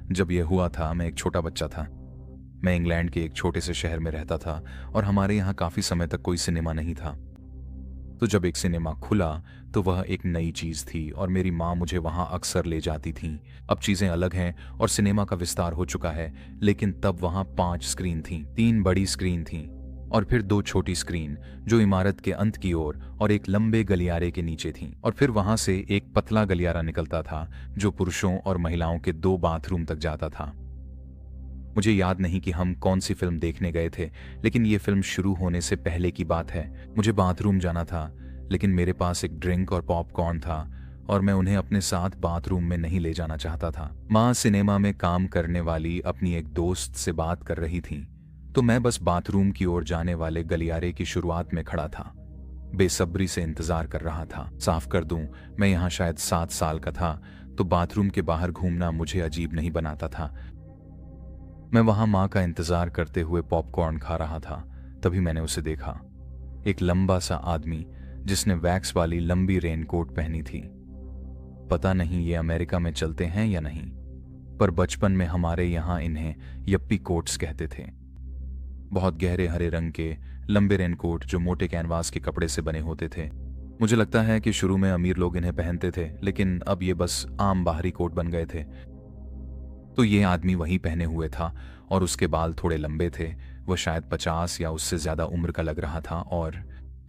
जब यह हुआ था मैं एक छोटा बच्चा था। मैं इंग्लैंड के एक छोटे से शहर में रहता था और हमारे यहाँ काफ़ी समय तक कोई सिनेमा नहीं था। तो जब एक सिनेमा खुला तो वह एक नई चीज़ थी और मेरी माँ मुझे वहाँ अक्सर ले जाती थी। अब चीज़ें अलग हैं और सिनेमा का विस्तार हो चुका है, लेकिन तब वहाँ 5 स्क्रीन थीं, 3 बड़ी स्क्रीन थीं और फिर 2 छोटी स्क्रीन जो इमारत के अंत की ओर और एक लंबे गलियारे के नीचे थीं। और फिर वहाँ से एक पतला गलियारा निकलता था जो पुरुषों और महिलाओं के 2 बाथरूम तक जाता था। मुझे याद नहीं कि हम कौन सी फिल्म देखने गए थे, लेकिन ये फिल्म शुरू होने से पहले की बात है। मुझे बाथरूम जाना था, लेकिन मेरे पास एक ड्रिंक और पॉपकॉर्न था और मैं उन्हें अपने साथ बाथरूम में नहीं ले जाना चाहता था। माँ सिनेमा में काम करने वाली अपनी एक दोस्त से बात कर रही थी, तो मैं बस बाथरूम की ओर जाने वाले गलियारे की शुरुआत में खड़ा था, बेसब्री से इंतजार कर रहा था। साफ कर दूं, मैं यहाँ शायद 7 साल का था, तो बाथरूम के बाहर घूमना मुझे अजीब नहीं बनाता था। मैं वहां माँ का इंतजार करते हुए पॉपकॉर्न खा रहा था, तभी मैंने उसे देखा। एक लंबा सा आदमी जिसने वैक्स वाली लंबी रेनकोट पहनी थी। पता नहीं ये अमेरिका में चलते हैं या नहीं, पर बचपन में हमारे यहाँ इन्हें यप्पी कोट्स कहते थे। बहुत गहरे हरे रंग के लंबे रेनकोट जो मोटे कैनवास के कपड़े से बने होते थे। मुझे लगता है कि शुरू में अमीर लोग इन्हें पहनते थे, लेकिन अब ये बस आम बाहरी कोट बन गए थे। तो ये आदमी वही पहने हुए था और उसके बाल थोड़े लंबे थे। वह शायद 50 या उससे ज्यादा उम्र का लग रहा था। और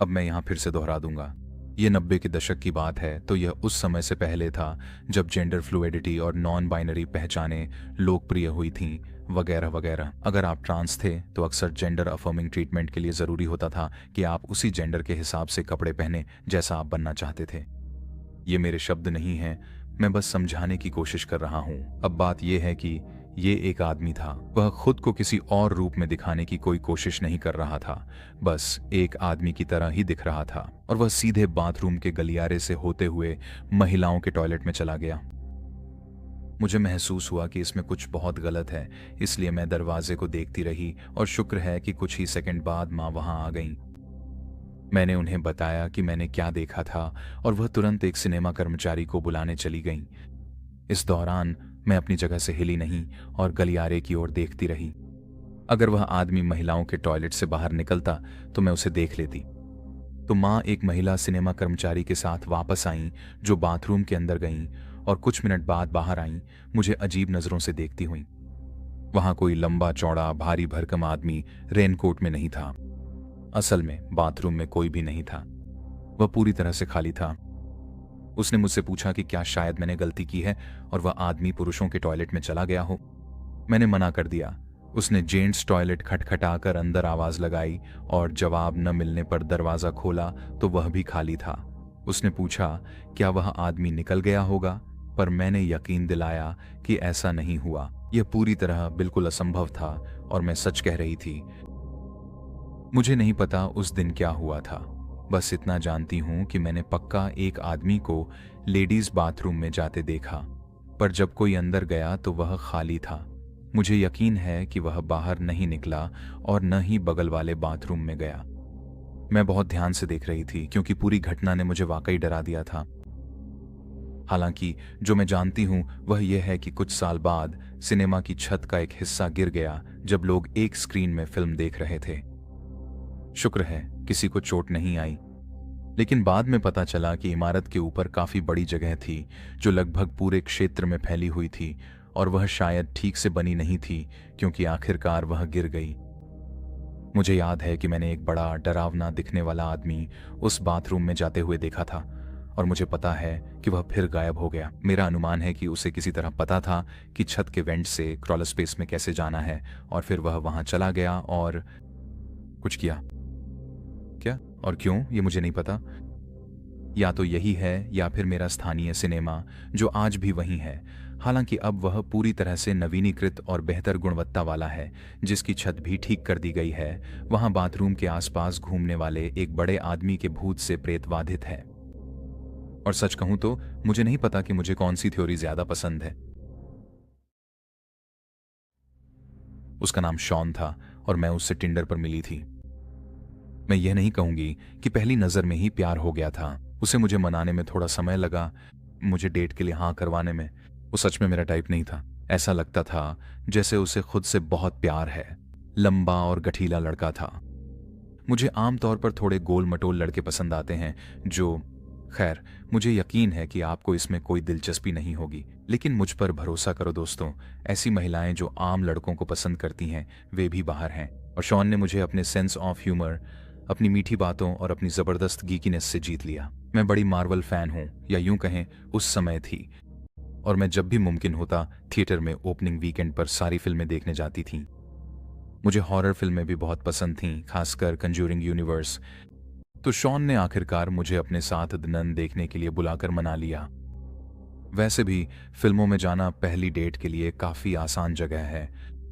अब मैं यहाँ फिर से दोहरा दूंगा, ये 90 के दशक की बात है, तो यह उस समय से पहले था जब जेंडर फ्लूइडिटी और नॉन बाइनरी पहचानें लोकप्रिय हुई थीं, वगैरह वगैरह। अगर आप ट्रांस थे तो अक्सर जेंडर अफर्मिंग ट्रीटमेंट के लिए ज़रूरी होता था कि आप उसी जेंडर के हिसाब से कपड़े पहने जैसा आप बनना चाहते थे। ये मेरे शब्द नहीं हैं, मैं बस समझाने की कोशिश कर रहा हूं। अब बात यह है कि ये एक आदमी था। वह खुद को किसी और रूप में दिखाने की कोई कोशिश नहीं कर रहा था, बस एक आदमी की तरह ही दिख रहा था। और वह सीधे बाथरूम के गलियारे से होते हुए महिलाओं के टॉयलेट में चला गया। मुझे महसूस हुआ कि इसमें कुछ बहुत गलत है, इसलिए मैं दरवाजे को देखती रही और शुक्र है कि कुछ ही सेकंड बाद माँ वहां आ गईं। मैंने उन्हें बताया कि मैंने क्या देखा था और वह तुरंत एक सिनेमा कर्मचारी को बुलाने चली गईं। इस दौरान मैं अपनी जगह से हिली नहीं और गलियारे की ओर देखती रही। अगर वह आदमी महिलाओं के टॉयलेट से बाहर निकलता तो मैं उसे देख लेती। तो माँ एक महिला सिनेमा कर्मचारी के साथ वापस आईं जो बाथरूम के अंदर गईं और कुछ मिनट बाद बाहर आईं, मुझे अजीब नजरों से देखती हुई। वहां कोई लंबा चौड़ा भारी भरकम आदमी रेनकोट में नहीं था। असल में बाथरूम में कोई भी नहीं था, वह पूरी तरह से खाली था। उसने मुझसे पूछा कि क्या शायद मैंने गलती की है और वह आदमी पुरुषों के टॉयलेट में चला गया हो। मैंने मना कर दिया। उसने जेंट्स टॉयलेट खटखटाकर अंदर आवाज लगाई और जवाब न मिलने पर दरवाजा खोला तो वह भी खाली था। उसने पूछा क्या वह आदमी निकल गया होगा, पर मैंने यकीन दिलाया कि ऐसा नहीं हुआ। यह पूरी तरह बिल्कुल असंभव था और मैं सच कह रही थी। मुझे नहीं पता उस दिन क्या हुआ था, बस इतना जानती हूं कि मैंने पक्का एक आदमी को लेडीज बाथरूम में जाते देखा, पर जब कोई अंदर गया तो वह खाली था। मुझे यकीन है कि वह बाहर नहीं निकला और न ही बगल वाले बाथरूम में गया। मैं बहुत ध्यान से देख रही थी क्योंकि पूरी घटना ने मुझे वाकई डरा दिया था। हालांकि जो मैं जानती हूं वह यह है कि कुछ साल बाद सिनेमा की छत का एक हिस्सा गिर गया जब लोग एक स्क्रीन में फिल्म देख रहे थे। शुक्र है किसी को चोट नहीं आई, लेकिन बाद में पता चला कि इमारत के ऊपर काफी बड़ी जगह थी जो लगभग पूरे क्षेत्र में फैली हुई थी और वह शायद ठीक से बनी नहीं थी क्योंकि आखिरकार वह गिर गई। मुझे याद है कि मैंने एक बड़ा डरावना दिखने वाला आदमी उस बाथरूम में जाते हुए देखा था और मुझे पता है कि वह फिर गायब हो गया। मेरा अनुमान है कि उसे किसी तरह पता था कि छत के वेंट से क्रॉलर स्पेस में कैसे जाना है और फिर वह वहां चला गया और कुछ किया। क्या और क्यों ये मुझे नहीं पता। या तो यही है या फिर मेरा स्थानीय सिनेमा जो आज भी वही है, हालांकि अब वह पूरी तरह से नवीनीकृत और बेहतर गुणवत्ता वाला है, जिसकी छत भी ठीक कर दी गई है। वहां बाथरूम के आसपास घूमने वाले एक बड़े आदमी के भूत से प्रेतवाधित है। और सच कहूं तो मुझे नहीं पता कि मुझे कौन सी थ्योरी ज्यादा पसंद है। उसका नाम शॉन था और मैं उससे टिंडर पर मिली थी। मैं यह नहीं कहूंगी कि पहली नजर में ही प्यार हो गया था। उसे मुझे मनाने में थोड़ा समय लगा, मुझे डेट के लिए हाँ करवाने में। वो सच में मेरा टाइप नहीं था, ऐसा लगता था जैसे उसे खुद से बहुत प्यार है। लंबा और गठीला लड़का था। मुझे आमतौर पर थोड़े गोल मटोल लड़के पसंद आते हैं जो, खैर, मुझे यकीन है कि आपको इसमें कोई दिलचस्पी नहीं होगी, लेकिन मुझ पर भरोसा करो दोस्तों, ऐसी महिलाएं जो आम लड़कों को पसंद करती हैं वे भी बाहर हैं। और शॉन ने मुझे अपने सेंस ऑफ ह्यूमर, अपनी मीठी बातों और अपनी जबरदस्त गीकीनेस से जीत लिया। मैं बड़ी मार्वल फैन हूं, या यूं कहें उस समय थी, और मैं जब भी मुमकिन होता थिएटर में ओपनिंग वीकेंड पर सारी फिल्में देखने जाती थी। मुझे हॉरर फिल्में भी बहुत पसंद थीं, खासकर कंज्यूरिंग यूनिवर्स। तो शॉन ने आखिरकार मुझे अपने साथ द नन देखने के लिए बुलाकर मना लिया। वैसे भी फिल्मों में जाना पहली डेट के लिए काफ़ी आसान जगह है।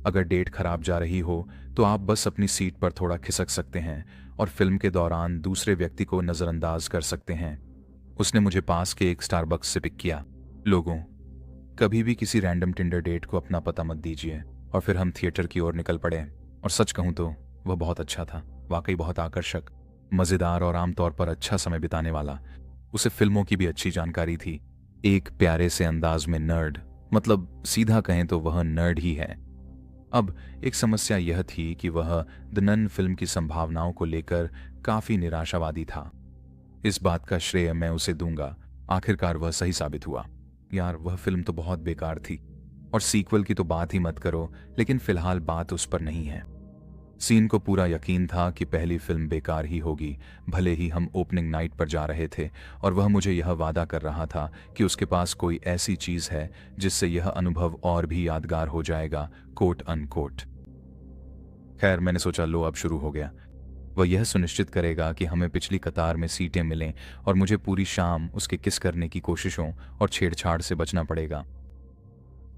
अगर डेट खराब जा रही हो तो आप बस अपनी सीट पर थोड़ा खिसक सकते हैं और फिल्म के दौरान दूसरे व्यक्ति को नज़रअंदाज कर सकते हैं। उसने मुझे पास के एक स्टारबक्स से पिक किया। लोगों, कभी भी किसी रैंडम टिंडर डेट को अपना पता मत दीजिए। और फिर हम थिएटर की ओर निकल पड़े। और सच कहूँ तो वह बहुत अच्छा था, वाकई बहुत आकर्षक, मज़ेदार और आमतौर पर अच्छा समय बिताने वाला। उसे फिल्मों की भी अच्छी जानकारी थी। एक प्यारे से अंदाज में नर्ड, मतलब सीधा कहें तो वह नर्ड ही है। अब एक समस्या यह थी कि वह द नन फिल्म की संभावनाओं को लेकर काफ़ी निराशावादी था। इस बात का श्रेय मैं उसे दूंगा, आखिरकार वह सही साबित हुआ। यार, वह फिल्म तो बहुत बेकार थी, और सीक्वल की तो बात ही मत करो, लेकिन फिलहाल बात उस पर नहीं है। सीन को पूरा यकीन था कि पहली फिल्म बेकार ही होगी, भले ही हम ओपनिंग नाइट पर जा रहे थे, और वह मुझे यह वादा कर रहा था कि उसके पास कोई ऐसी चीज़ है जिससे यह अनुभव और भी यादगार हो जाएगा, कोट अनकोट। खैर, मैंने सोचा लो अब शुरू हो गया। वह यह सुनिश्चित करेगा कि हमें पिछली कतार में सीटें मिलें, और मुझे पूरी शाम उसके किस करने की कोशिशों और छेड़छाड़ से बचना पड़ेगा।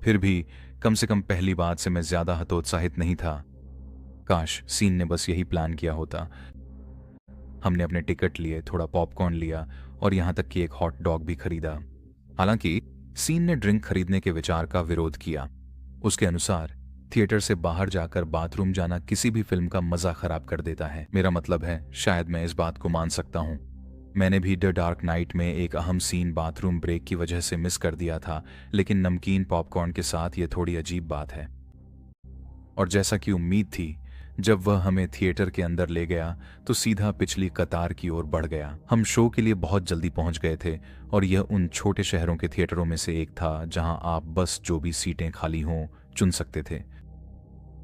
फिर भी कम से कम पहली बात से मैं ज्यादा हतोत्साहित नहीं था। काश सीन ने बस यही प्लान किया होता। हमने अपने टिकट लिए, थोड़ा पॉपकॉर्न लिया और यहां तक कि एक हॉट डॉग भी खरीदा। हालांकि सीन ने ड्रिंक खरीदने के विचार का विरोध किया। उसके अनुसार थिएटर से बाहर जाकर बाथरूम जाना किसी भी फिल्म का मजा खराब कर देता है। मेरा मतलब है, शायद मैं इस बात को मान सकता हूं। मैंने भी द डार्क नाइट में एक अहम सीन बाथरूम ब्रेक की वजह से मिस कर दिया था, लेकिन नमकीन पॉपकॉर्न के साथ यह थोड़ी अजीब बात है। और जैसा कि उम्मीद थी, जब वह हमें थिएटर के अंदर ले गया तो सीधा पिछली कतार की ओर बढ़ गया। हम शो के लिए बहुत जल्दी पहुंच गए थे, और यह उन छोटे शहरों के थिएटरों में से एक था जहां आप बस जो भी सीटें खाली हों चुन सकते थे।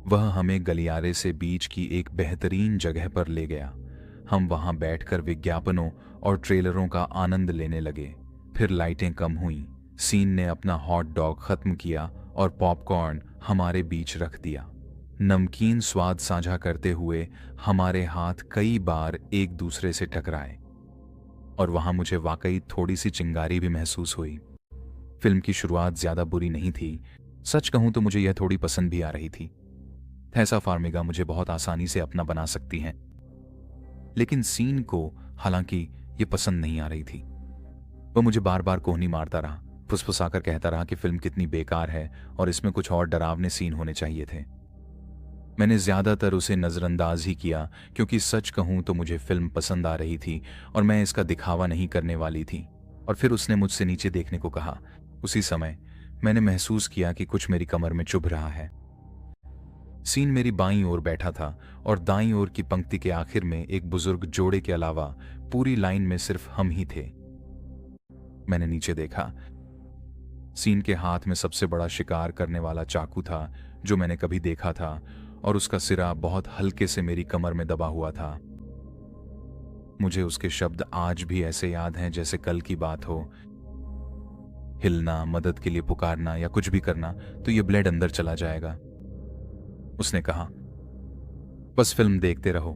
वह हमें गलियारे से बीच की एक बेहतरीन जगह पर ले गया। हम वहां बैठकर विज्ञापनों और ट्रेलरों का आनंद लेने लगे। फिर लाइटें कम हुईं, सीन ने अपना हॉट डॉग खत्म किया और पॉपकॉर्न हमारे बीच रख दिया। नमकीन स्वाद साझा करते हुए हमारे हाथ कई बार एक दूसरे से टकराए, और वहां मुझे वाकई थोड़ी सी चिंगारी भी महसूस हुई। फिल्म की शुरुआत ज्यादा बुरी नहीं थी। सच कहूं तो मुझे यह थोड़ी पसंद भी आ रही थी। थैसा फार्मिगा मुझे बहुत आसानी से अपना बना सकती हैं, लेकिन सीन को हालांकि ये पसंद नहीं आ रही थी। वह मुझे बार बार कोहनी मारता रहा, फुसफुसाकर कहता रहा कि फिल्म कितनी बेकार है और इसमें कुछ और डरावने सीन होने चाहिए थे। मैंने ज्यादातर उसे नजरअंदाज ही किया, क्योंकि सच कहूं तो मुझे फिल्म पसंद आ रही थी और मैं इसका दिखावा नहीं करने वाली थी। और फिर उसने मुझसे नीचे देखने को कहा। उसी समय मैंने महसूस किया कि कुछ मेरी कमर में चुभ रहा है। सीन मेरी बाईं ओर बैठा था, और दाईं ओर की पंक्ति के आखिर में एक बुजुर्ग जोड़े के अलावा पूरी लाइन में सिर्फ हम ही थे। मैंने नीचे देखा। सीन के हाथ में सबसे बड़ा शिकार करने वाला चाकू था जो मैंने कभी देखा था, और उसका सिरा बहुत हल्के से मेरी कमर में दबा हुआ था। मुझे उसके शब्द आज भी ऐसे याद हैं जैसे कल की बात हो। हिलना, मदद के लिए पुकारना या कुछ भी करना तो ये ब्लेड अंदर चला जाएगा। उसने कहा, बस फिल्म देखते रहो।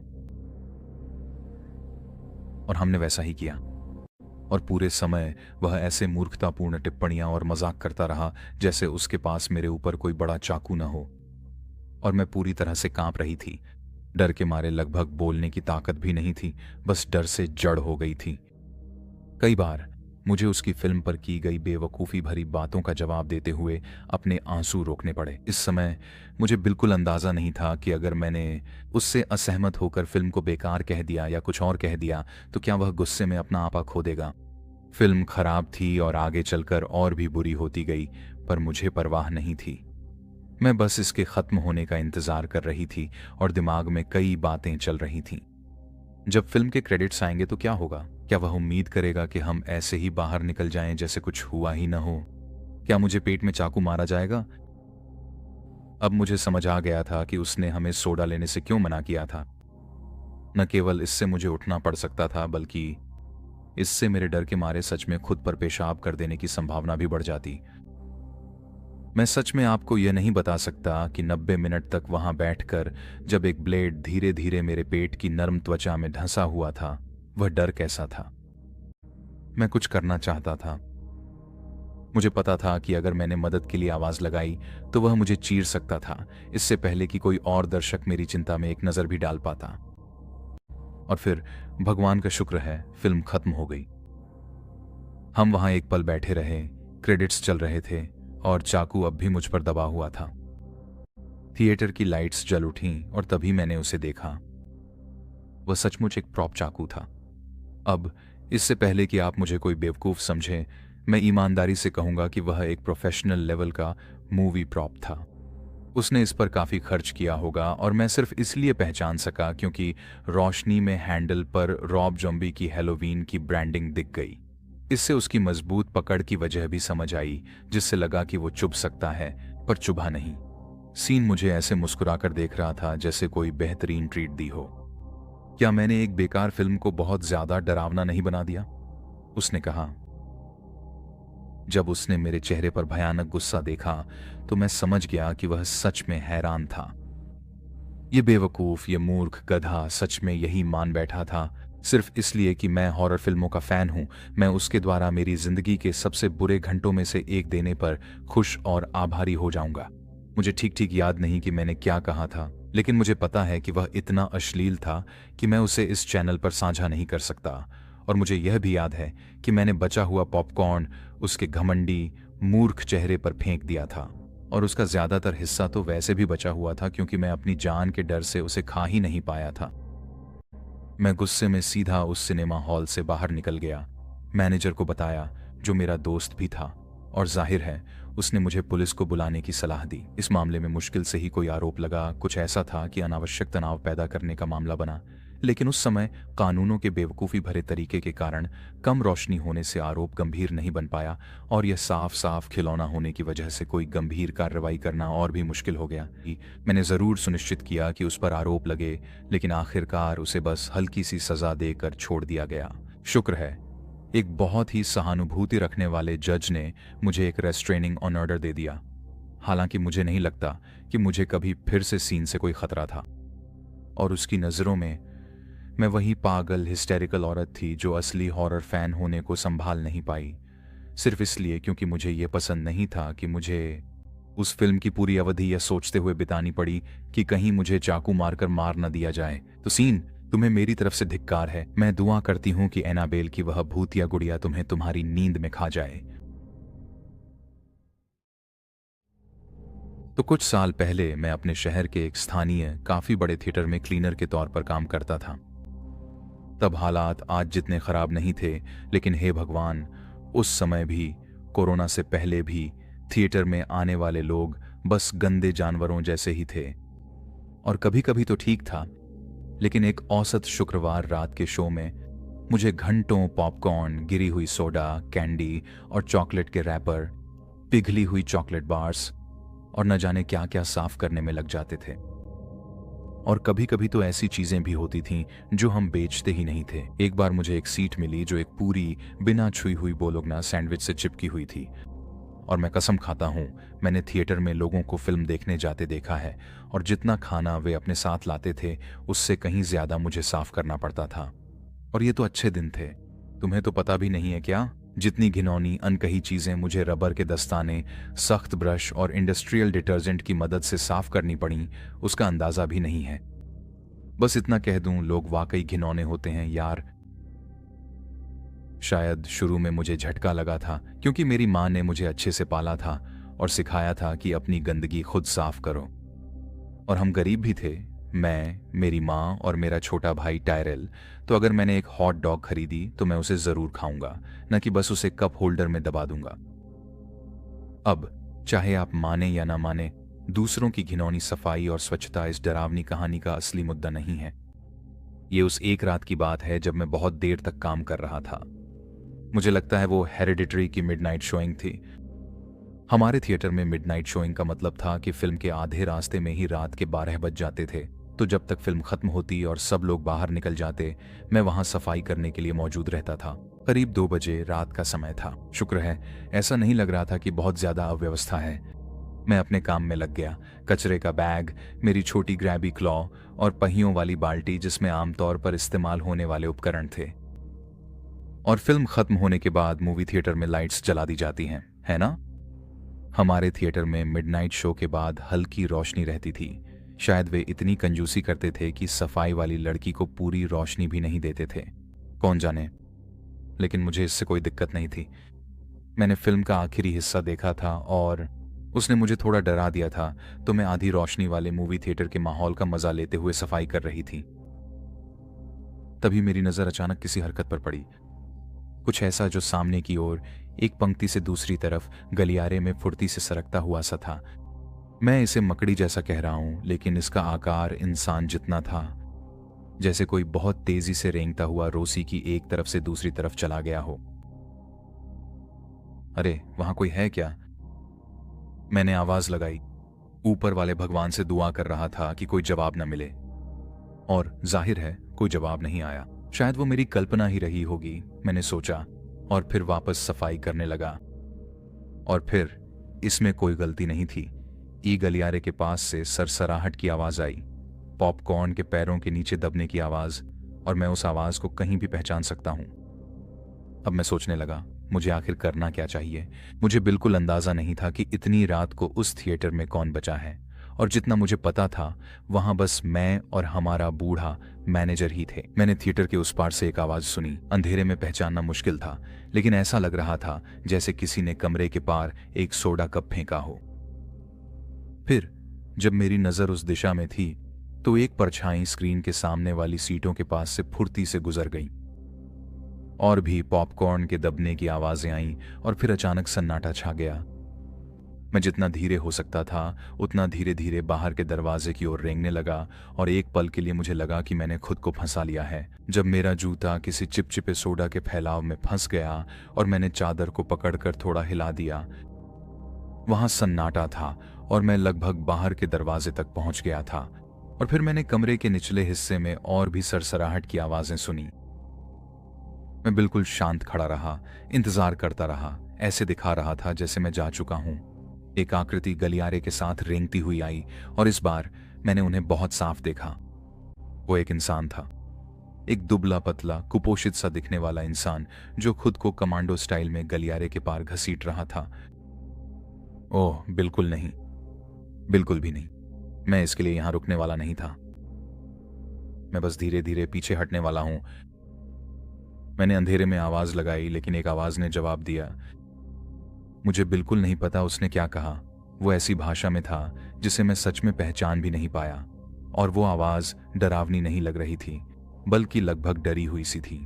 और हमने वैसा ही किया, और पूरे समय वह ऐसे मूर्खतापूर्ण टिप्पणियां और मजाक करता रहा जैसे उसके पास मेरे ऊपर कोई बड़ा चाकू न हो। और मैं पूरी तरह से कांप रही थी। डर के मारे लगभग बोलने की ताकत भी नहीं थी, बस डर से जड़ हो गई थी। कई बार मुझे उसकी फिल्म पर की गई बेवकूफ़ी भरी बातों का जवाब देते हुए अपने आंसू रोकने पड़े। इस समय मुझे बिल्कुल अंदाज़ा नहीं था कि अगर मैंने उससे असहमत होकर फिल्म को बेकार कह दिया या कुछ और कह दिया तो क्या वह गुस्से में अपना आपा खो देगा। फिल्म खराब थी और आगे चलकर और भी बुरी होती गई, पर मुझे परवाह नहीं थी। मैं बस इसके खत्म होने का इंतजार कर रही थी और दिमाग में कई बातें चल रही थीं। जब फिल्म के क्रेडिट्स आएंगे तो क्या होगा? क्या वह उम्मीद करेगा कि हम ऐसे ही बाहर निकल जाएं जैसे कुछ हुआ ही न हो? क्या मुझे पेट में चाकू मारा जाएगा? अब मुझे समझ आ गया था कि उसने हमें सोडा लेने से क्यों मना किया था। न केवल इससे मुझे उठना पड़ सकता था, बल्कि इससे मेरे डर के मारे सच में खुद पर पेशाब कर देने की संभावना भी बढ़ जाती। मैं सच में आपको यह नहीं बता सकता कि 90 मिनट तक वहां बैठकर जब एक ब्लेड धीरे धीरे मेरे पेट की नर्म त्वचा में धंसा हुआ था, वह डर कैसा था। मैं कुछ करना चाहता था। मुझे पता था कि अगर मैंने मदद के लिए आवाज लगाई तो वह मुझे चीर सकता था, इससे पहले कि कोई और दर्शक मेरी चिंता में एक नजर भी डाल पाता। और फिर भगवान का शुक्र है, फिल्म खत्म हो गई। हम वहां एक पल बैठे रहे, क्रेडिट्स चल रहे थे और चाकू अब भी मुझ पर दबा हुआ था। थिएटर की लाइट्स जल उठीं और तभी मैंने उसे देखा। वह सचमुच एक प्रॉप चाकू था। अब इससे पहले कि आप मुझे कोई बेवकूफ समझें, मैं ईमानदारी से कहूंगा कि वह एक प्रोफेशनल लेवल का मूवी प्रॉप था। उसने इस पर काफी खर्च किया होगा और मैं सिर्फ इसलिए पहचान सका क्योंकि रोशनी में हैंडल पर रॉब ज़ॉम्बी की हैलोवीन की ब्रांडिंग दिख गई। इससे उसकी मजबूत पकड़ की वजह भी समझ आई, जिससे लगा कि वो चुभ सकता है, पर चुभा नहीं। सीन मुझे ऐसे मुस्कुराकर देख रहा था जैसे कोई बेहतरीन ट्रीट दी हो। क्या मैंने एक बेकार फिल्म को बहुत ज्यादा डरावना नहीं बना दिया? उसने कहा। जब उसने मेरे चेहरे पर भयानक गुस्सा देखा तो मैं समझ गया कि वह सच में हैरान था। ये बेवकूफ, ये मूर्ख गधा सच में यही मान बैठा था सिर्फ इसलिए कि मैं हॉरर फिल्मों का फैन हूं, मैं उसके द्वारा मेरी जिंदगी के सबसे बुरे घंटों में से एक देने पर खुश और आभारी हो जाऊंगा। मुझे ठीक ठीक याद नहीं कि मैंने क्या कहा था, लेकिन मुझे पता है कि वह इतना अश्लील था कि मैं उसे इस चैनल पर साझा नहीं कर सकता। और मुझे यह भी याद है कि मैंने बचा हुआ पॉपकॉर्न उसके घमंडी मूर्ख चेहरे पर फेंक दिया था, और उसका ज्यादातर हिस्सा तो वैसे भी बचा हुआ था क्योंकि मैं अपनी जान के डर से उसे खा ही नहीं पाया था। मैं गुस्से में सीधा उस सिनेमा हॉल से बाहर निकल गया, मैनेजर को बताया, जो मेरा दोस्त भी था, और जाहिर है उसने मुझे पुलिस को बुलाने की सलाह दी। इस मामले में मुश्किल से ही कोई आरोप लगा। कुछ ऐसा था कि अनावश्यक तनाव पैदा करने का मामला बना, लेकिन उस समय कानूनों के बेवकूफ़ी भरे तरीके के कारण कम रोशनी होने से आरोप गंभीर नहीं बन पाया, और यह साफ साफ खिलौना होने की वजह से कोई गंभीर कार्रवाई करना और भी मुश्किल हो गया। मैंने ज़रूर सुनिश्चित किया कि उस पर आरोप लगे, लेकिन आखिरकार उसे बस हल्की सी सज़ा देकर छोड़ दिया गया। शुक्र है एक बहुत ही सहानुभूति रखने वाले जज ने मुझे एक रेस्ट्रेनिंग ऑर्डर दे दिया। हालांकि मुझे नहीं लगता कि मुझे कभी फिर से सीन से कोई खतरा था, और उसकी नज़रों में मैं वही पागल हिस्टेरिकल औरत थी जो असली हॉरर फैन होने को संभाल नहीं पाई, सिर्फ इसलिए क्योंकि मुझे यह पसंद नहीं था कि मुझे उस फिल्म की पूरी अवधि यह सोचते हुए बितानी पड़ी कि कहीं मुझे चाकू मारकर मार न दिया जाए। तो सीन, तुम्हें मेरी तरफ से धिक्कार है। मैं दुआ करती हूं कि एनाबेल की वह भूतिया गुड़िया तुम्हें तुम्हारी नींद में खा जाए। तो कुछ साल पहले मैं अपने शहर के एक स्थानीय काफी बड़े थिएटर में क्लीनर के तौर पर काम करता था। तब हालात आज जितने खराब नहीं थे, लेकिन हे भगवान, उस समय भी, कोरोना से पहले भी, थिएटर में आने वाले लोग बस गंदे जानवरों जैसे ही थे। और कभी कभी तो ठीक था, लेकिन एक औसत शुक्रवार रात के शो में मुझे घंटों पॉपकॉर्न, गिरी हुई सोडा, कैंडी और चॉकलेट के रैपर, पिघली हुई चॉकलेट बार्स और न जाने क्या क्या साफ करने में लग जाते थे। और कभी कभी तो ऐसी चीजें भी होती थीं जो हम बेचते ही नहीं थे। एक बार मुझे एक सीट मिली जो एक पूरी बिना छुई हुई बोलोगना सैंडविच से चिपकी हुई थी, और मैं कसम खाता हूं मैंने थिएटर में लोगों को फिल्म देखने जाते देखा है, और जितना खाना वे अपने साथ लाते थे उससे कहीं ज्यादा मुझे साफ करना पड़ता था। और ये तो अच्छे दिन थे। तुम्हें तो पता भी नहीं है क्या, जितनी घिनौनी अनकही चीजें मुझे रबर के दस्ताने, सख्त ब्रश और इंडस्ट्रियल डिटर्जेंट की मदद से साफ करनी पड़ी, उसका अंदाजा भी नहीं है। बस इतना कह दूं, लोग वाकई घिनौने होते हैं यार। शायद शुरू में मुझे झटका लगा था क्योंकि मेरी माँ ने मुझे अच्छे से पाला था और सिखाया था कि अपनी गंदगी खुद साफ करो। और हम गरीब भी थे, मैं, मेरी माँ और मेरा छोटा भाई टायरल। तो अगर मैंने एक हॉट डॉग खरीदी तो मैं उसे जरूर खाऊंगा, न कि बस उसे कप होल्डर में दबा दूंगा। अब चाहे आप माने या ना माने, दूसरों की घिनौनी सफाई और स्वच्छता इस डरावनी कहानी का असली मुद्दा नहीं है। ये उस एक रात की बात है जब मैं बहुत देर तक काम कर रहा था। मुझे लगता है वो हेरिडिटरी की मिडनाइट शोइंग थी। हमारे थिएटर में मिडनाइट शोइंग का मतलब था कि फिल्म के आधे रास्ते में ही रात के 12 बज जाते थे, तो जब तक फिल्म खत्म होती और सब लोग बाहर निकल जाते, मैं वहां सफाई करने के लिए मौजूद रहता था। करीब 2 बजे रात का समय था। शुक्र है ऐसा नहीं लग रहा था कि बहुत ज्यादा अव्यवस्था है। मैं अपने काम में लग गया। कचरे का बैग, मेरी छोटी ग्रैबी क्लॉ और पहियों वाली बाल्टी जिसमें आमतौर पर इस्तेमाल होने वाले उपकरण थे। और फिल्म खत्म होने के बाद मूवी थिएटर में लाइट्स जला दी जाती हैं, है ना? हमारे थिएटर में मिडनाइट शो के बाद हल्की रोशनी रहती थी। शायद वे इतनी कंजूसी करते थे कि सफाई वाली लड़की को पूरी रोशनी भी नहीं देते थे, कौन जाने। लेकिन मुझे इससे कोई दिक्कत नहीं थी। मैंने फिल्म का आखिरी हिस्सा देखा था और उसने मुझे थोड़ा डरा दिया था, तो मैं आधी रोशनी वाले मूवी थिएटर के माहौल का मजा लेते हुए सफाई कर रही थी। तभी मेरी नजर अचानक किसी हरकत पर पड़ी। कुछ ऐसा जो सामने की ओर एक पंक्ति से दूसरी तरफ गलियारे में फुर्ती से सरकता हुआ सा था। मैं इसे मकड़ी जैसा कह रहा हूं, लेकिन इसका आकार इंसान जितना था, जैसे कोई बहुत तेजी से रेंगता हुआ रोसी की एक तरफ से दूसरी तरफ चला गया हो। अरे वहां कोई है क्या? मैंने आवाज लगाई। ऊपर वाले भगवान से दुआ कर रहा था कि कोई जवाब न मिले, और जाहिर है कोई जवाब नहीं आया। शायद वो मेरी कल्पना ही रही होगी, मैंने सोचा, और फिर वापस सफाई करने लगा। और फिर इसमें कोई गलती नहीं थी। ई गलियारे के पास से सरसराहट की आवाज आई, पॉपकॉर्न के पैरों के नीचे दबने की आवाज, और मैं उस आवाज को कहीं भी पहचान सकता हूं। अब मैं सोचने लगा, मुझे आखिर करना क्या चाहिए। मुझे बिल्कुल अंदाजा नहीं था कि इतनी रात को उस थिएटर में कौन बचा है, और जितना मुझे पता था वहां बस मैं और हमारा बूढ़ा मैनेजर ही थे। मैंने थिएटर के उस पार से एक आवाज सुनी। अंधेरे में पहचानना मुश्किल था, लेकिन ऐसा लग रहा था जैसे किसी ने कमरे के पार एक सोडा कप फेंका हो। फिर जब मेरी नजर उस दिशा में थी, तो एक परछाई स्क्रीन के सामने वाली सीटों के पास से फुर्ती से गुजर गई। और भी पॉपकॉर्न के दबने की आवाजें आईं, और फिर अचानक सन्नाटा छा गया। मैं जितना धीरे हो सकता था उतना धीरे धीरे बाहर के दरवाजे की ओर रेंगने लगा, और एक पल के लिए मुझे लगा कि मैंने खुद को फंसा लिया है। जब मेरा जूता किसी चिपचिपे सोडा के फैलाव में फंस गया और मैंने चादर को पकड़कर थोड़ा हिला दिया, वहां सन्नाटा था और मैं लगभग बाहर के दरवाजे तक पहुंच गया था। और फिर मैंने कमरे के निचले हिस्से में और भी सरसराहट की आवाजें सुनी। मैं बिल्कुल शांत खड़ा रहा, इंतजार करता रहा। ऐसे दिखा रहा था जैसे मैं जा चुका हूं। एक आकृति गलियारे के साथ रेंगती हुई आई, और इस बार मैंने उन्हें बहुत साफ देखा। वो एक इंसान था, एक दुबला पतला कुपोषित सा दिखने वाला इंसान जो खुद को कमांडो स्टाइल में गलियारे के पार घसीट रहा था। ओह बिल्कुल नहीं, बिल्कुल भी नहीं। मैं इसके लिए यहां रुकने वाला नहीं था। मैं बस धीरे धीरे पीछे हटने वाला हूं। मैंने अंधेरे में आवाज लगाई, लेकिन एक आवाज ने जवाब दिया। मुझे बिल्कुल नहीं पता उसने क्या कहा। वो ऐसी भाषा में था जिसे मैं सच में पहचान भी नहीं पाया, और वो आवाज डरावनी नहीं लग रही थी, बल्कि लगभग डरी हुई सी थी।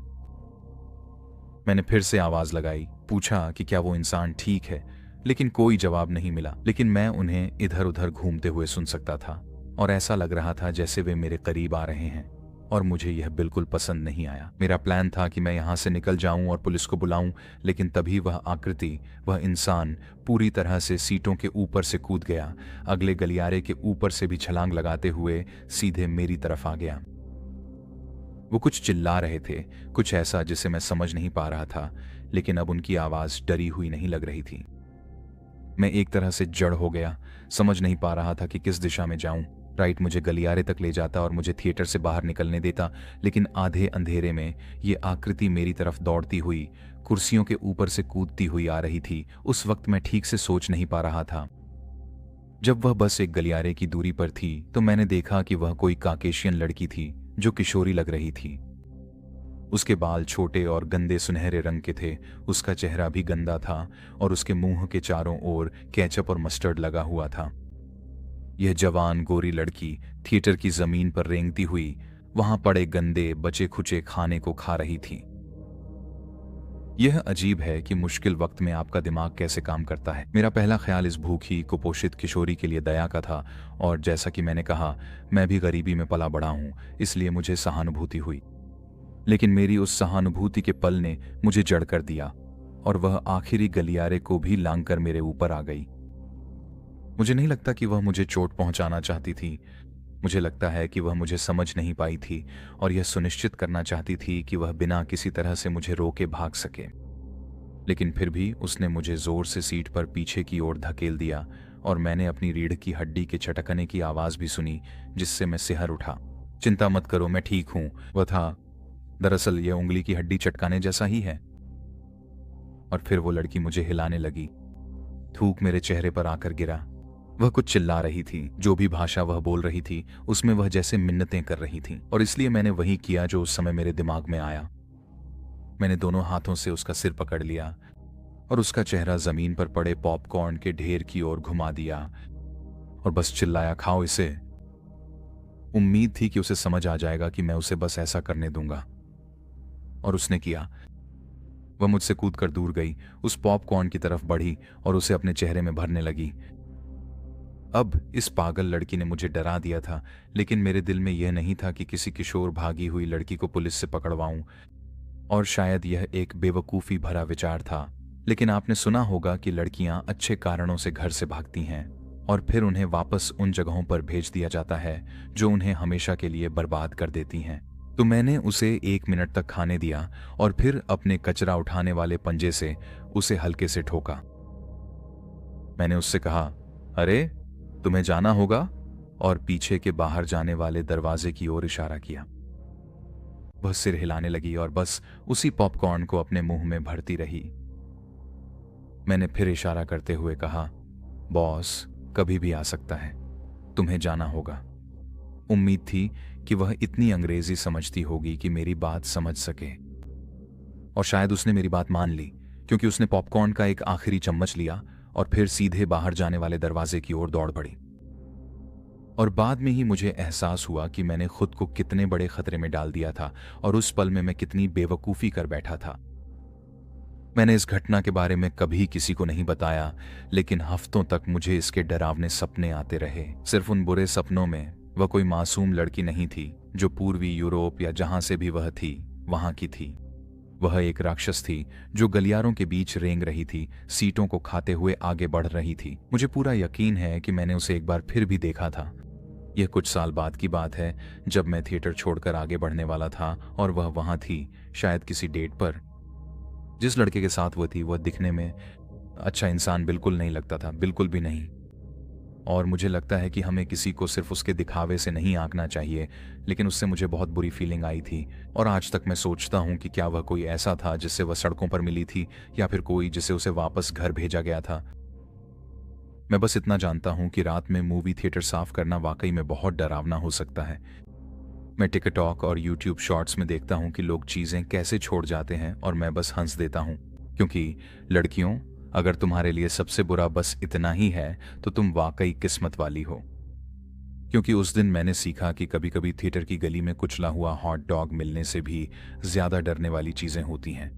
मैंने फिर से आवाज लगाई, पूछा कि क्या वो इंसान ठीक है, लेकिन कोई जवाब नहीं मिला। लेकिन मैं उन्हें इधर उधर घूमते हुए सुन सकता था, और ऐसा लग रहा था जैसे वे मेरे करीब आ रहे हैं, और मुझे यह बिल्कुल पसंद नहीं आया। मेरा प्लान था कि मैं यहां से निकल जाऊं और पुलिस को बुलाऊं, लेकिन तभी वह आकृति, वह इंसान पूरी तरह से सीटों के ऊपर से कूद गया। अगले गलियारे के ऊपर से भी छलांग लगाते हुए सीधे मेरी तरफ आ गया। वो कुछ चिल्ला रहे थे, कुछ ऐसा जिसे मैं समझ नहीं पा रहा था, लेकिन अब उनकी आवाज डरी हुई नहीं लग रही थी। मैं एक तरह से जड़ हो गया, समझ नहीं पा रहा था कि किस दिशा में जाऊं। राइट मुझे गलियारे तक ले जाता और मुझे थिएटर से बाहर निकलने देता, लेकिन आधे अंधेरे में ये आकृति मेरी तरफ दौड़ती हुई, कुर्सियों के ऊपर से कूदती हुई आ रही थी। उस वक्त मैं ठीक से सोच नहीं पा रहा था। जब वह बस एक गलियारे की दूरी पर थी, तो मैंने देखा कि वह कोई काकेशियन लड़की थी जो किशोरी लग रही थी। उसके बाल छोटे और गंदे सुनहरे रंग के थे, उसका चेहरा भी गंदा था, और उसके मुंह के चारों ओर केचप और मस्टर्ड लगा हुआ था। यह जवान गोरी लड़की थिएटर की जमीन पर रेंगती हुई वहां पड़े गंदे बचे खुचे खाने को खा रही थी। यह अजीब है कि मुश्किल वक्त में आपका दिमाग कैसे काम करता है। मेरा पहला ख्याल इस भूखी कुपोषित किशोरी के लिए दया का था, और जैसा कि मैंने कहा, मैं भी गरीबी में पला बड़ा हूं, इसलिए मुझे सहानुभूति हुई। लेकिन मेरी उस सहानुभूति के पल ने मुझे जड़ कर दिया, और वह आखिरी गलियारे को भी लांघ कर मेरे ऊपर आ गई। मुझे नहीं लगता कि वह मुझे चोट पहुंचाना चाहती थी। मुझे लगता है कि वह मुझे समझ नहीं पाई थी और यह सुनिश्चित करना चाहती थी कि वह बिना किसी तरह से मुझे रोके भाग सके। लेकिन फिर भी उसने मुझे जोर से सीट पर पीछे की ओर धकेल दिया, और मैंने अपनी रीढ़ की हड्डी के चटकने की आवाज भी सुनी, जिससे मैं सिहर उठा। चिंता मत करो, मैं ठीक हूं, वह था। दरअसल यह उंगली की हड्डी चटकाने जैसा ही है। और फिर वो लड़की मुझे हिलाने लगी। थूक मेरे चेहरे पर आकर गिरा। वह कुछ चिल्ला रही थी। जो भी भाषा वह बोल रही थी उसमें वह जैसे मिन्नतें कर रही थी, और इसलिए मैंने वही किया जो उस समय मेरे दिमाग में आया। मैंने दोनों हाथों से उसका सिर पकड़ लिया और उसका चेहरा जमीन पर पड़े पॉपकॉर्न के ढेर की ओर घुमा दिया, और बस चिल्लाया, खाओ इसे। उम्मीद थी कि उसे समझ आ जाएगा कि मैं उसे बस ऐसा करने दूंगा, और उसने किया। वह मुझसे कूदकर दूर गई, उस पॉपकॉर्न की तरफ बढ़ी और उसे अपने चेहरे में भरने लगी। अब इस पागल लड़की ने मुझे डरा दिया था, लेकिन मेरे दिल में यह नहीं था कि किसी किशोर भागी हुई लड़की को पुलिस से पकड़वाऊं, और शायद यह एक बेवकूफ़ी भरा विचार था। लेकिन आपने सुना होगा कि लड़कियां अच्छे कारणों से घर से भागती हैं, और फिर उन्हें वापस उन जगहों पर भेज दिया जाता है जो उन्हें हमेशा के लिए बर्बाद कर देती हैं। तो मैंने उसे 1 मिनट तक खाने दिया, और फिर अपने कचरा उठाने वाले पंजे से उसे हल्के से ठोका। मैंने उससे कहा, अरे तुम्हें जाना होगा, और पीछे के बाहर जाने वाले दरवाजे की ओर इशारा किया। वह सिर हिलाने लगी और बस उसी पॉपकॉर्न को अपने मुंह में भरती रही। मैंने फिर इशारा करते हुए कहा, बॉस कभी भी आ सकता है, तुम्हें जाना होगा। उम्मीद थी कि वह इतनी अंग्रेजी समझती होगी कि मेरी बात समझ सके, और शायद उसने मेरी बात मान ली, क्योंकि उसने पॉपकॉर्न का एक आखिरी चम्मच लिया और फिर सीधे बाहर जाने वाले दरवाजे की ओर दौड़ पड़ी। और बाद में ही मुझे एहसास हुआ कि मैंने खुद को कितने बड़े खतरे में डाल दिया था, और उस पल में मैं कितनी बेवकूफ़ी कर बैठा था। मैंने इस घटना के बारे में कभी किसी को नहीं बताया, लेकिन हफ्तों तक मुझे इसके डरावने सपने आते रहे। सिर्फ उन बुरे सपनों में वह कोई मासूम लड़की नहीं थी जो पूर्वी यूरोप या जहां से भी वह थी वहां की थी। वह एक राक्षस थी जो गलियारों के बीच रेंग रही थी, सीटों को खाते हुए आगे बढ़ रही थी। मुझे पूरा यकीन है कि मैंने उसे एक बार फिर भी देखा था। यह कुछ साल बाद की बात है, जब मैं थिएटर छोड़कर आगे बढ़ने वाला था, और वह वहां थी, शायद किसी डेट पर। जिस लड़के के साथ वह थी, वह दिखने में अच्छा इंसान बिल्कुल नहीं लगता था, बिल्कुल भी नहीं। और मुझे लगता है कि हमें किसी को सिर्फ उसके दिखावे से नहीं आंकना चाहिए, लेकिन उससे मुझे बहुत बुरी फीलिंग आई थी। और आज तक मैं सोचता हूं कि क्या वह कोई ऐसा था जिससे वह सड़कों पर मिली थी, या फिर कोई जिसे उसे वापस घर भेजा गया था। मैं बस इतना जानता हूं कि रात में मूवी थिएटर साफ करना वाकई में बहुत डरावना हो सकता है। मैं टिकटॉक और यूट्यूब शॉर्ट्स में देखता हूं कि लोग चीजें कैसे छोड़ जाते हैं, और मैं बस हंस देता हूं, क्योंकि लड़कियों, अगर तुम्हारे लिए सबसे बुरा बस इतना ही है तो तुम वाकई किस्मत वाली हो। क्योंकि उस दिन मैंने सीखा कि कभी कभी थिएटर की गली में कुचला हुआ हॉट डॉग मिलने से भी ज्यादा डरने वाली चीजें होती हैं।